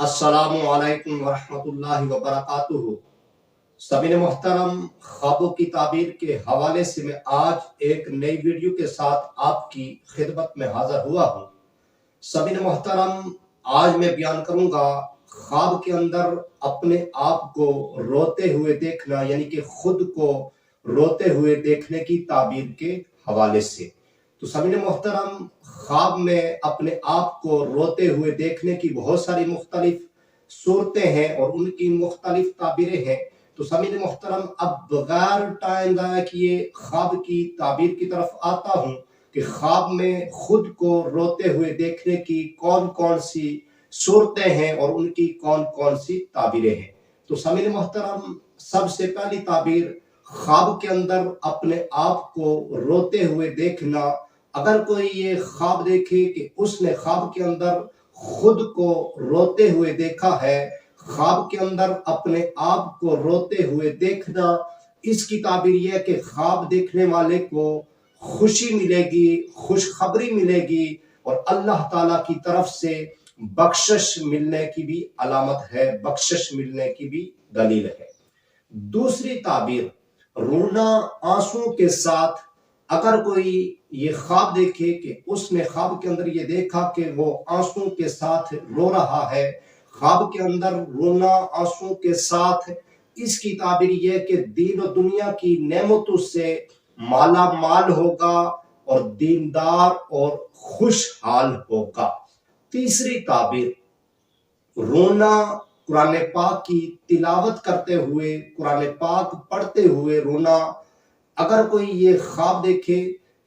अस्सलामु अलैकुम वरहमतुल्लाहि वबरकातुहू। सभी मोहतरम, ख्वाबों की ताबीर के हवाले से मैं आज एक नई वीडियो के साथ आपकी खिदमत में हाजिर हुआ हूँ। सभी मोहतरम, आज मैं बयान करूँगा ख्वाब के अंदर अपने आप को रोते हुए देखना, यानी कि खुद को रोते हुए देखने की ताबीर के हवाले से। तो सभी मोहतरम, ख्वाब में अपने आप को रोते हुए देखने की बहुत सारी मुख्तलिफ सूरतें हैं और उनकी मुख्तलिफ ताबीरें हैं। तो सभी मोहतरम, अब बगैर टाइम ज़ाया किए ख्वाब की ताबीर की तरफ आता हूँ कि ख्वाब में खुद को रोते हुए देखने की कौन कौन सी सूरतें हैं और उनकी कौन कौन सी ताबीरें हैं। तो सभी मोहतरम, सबसे पहली ताबीर ख्वाब के अंदर अपने आप को रोते हुए देखना। अगर कोई ये ख्वाब देखे कि उसने ख्वाब के अंदर खुद को रोते हुए देखा है, ख्वाब के अंदर अपने आप को रोते हुए देखना, इसकी ताबीर यह कि ख्वाब देखने वाले को खुशी मिलेगी, खुशखबरी मिलेगी और अल्लाह ताला की तरफ से बख्शिश मिलने की भी अलामत है, बख्शिश मिलने की भी दलील है। दूसरी ताबीर, रोना आंसुओं के साथ। अगर कोई ये ख्वाब देखे कि उसने ख्वाब के अंदर ये देखा कि वो आंसुओं के साथ रो रहा है, ख्वाब के अंदर रोना आंसुओं के साथ, इसकी ताबीर यह कि दीन और दुनिया की नेमतों से माला माल होगा और दीनदार और खुशहाल होगा। तीसरी ताबीर, रोना कुरान पाक की तिलावत करते हुए, कुरान पाक पढ़ते हुए रोना। अगर कोई ये ख्वाब देखे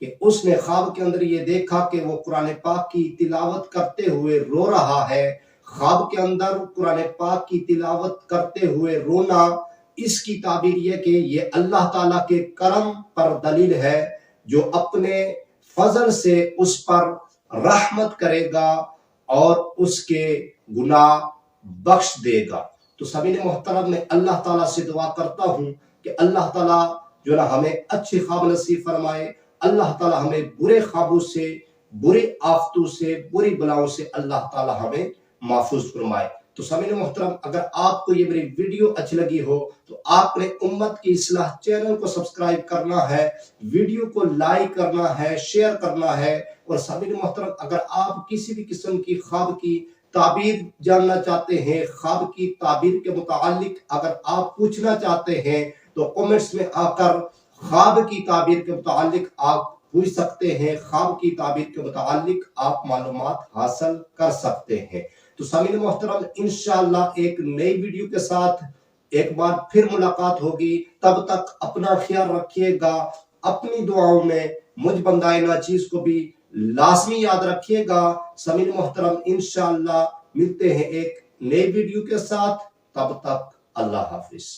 कि उसने ख्वाब के अंदर ये देखा कि वो कुरान पाक की तिलावत करते हुए रो रहा है, ख्वाब के अंदर कुरान पाक की तिलावत करते हुए रोना, इसकी ताबीर यह कि ये अल्लाह ताला के करम पर दलील है, जो अपने फजल से उस पर रहमत करेगा और उसके गुनाह बख्श देगा। तो सभी ने मोहतरम, मैं अल्लाह ताला से दुआ करता हूँ कि अल्लाह ताला जो ना हमें अच्छे ख्वाब नसीब फरमाए, अल्लाह ताला हमें बुरे ख्वाबों से, बुरी आफतों से, बुरी बलाओं से अल्लाह ताला हमें महफूज फरमाए। तो सभी ने मोहतरम, अगर आपको ये मेरी वीडियो अच्छी लगी हो तो आपने उम्मत की इस्लाह चैनल को सब्सक्राइब करना है, वीडियो को लाइक करना है, शेयर करना है। और सभी ने मोहतरम, अगर आप किसी भी किस्म की ख्वाब की ताबीर जानना चाहते हैं, ख्वाब की ताबीर के मुतालिक अगर आप पूछना चाहते हैं, तो कमेंट्स में आकर ख्वाब की ताबीर के मुतालिक आप पूछ सकते हैं, ख्वाब की ताबीर के मुतालिक आप मालूमात हासिल कर सकते हैं। तो सामीन मोहतरम, इंशाअल्लाह एक नई वीडियो के साथ एक बार फिर मुलाकात होगी। तब तक अपना ख्याल रखिएगा, अपनी दुआओं में मुझ बंदाए नाचीज को भी लाजमी याद रखिएगा। सामीन मोहतरम, इंशाअल्लाह मिलते हैं एक नई वीडियो के साथ। तब तक अल्लाह हाफिज।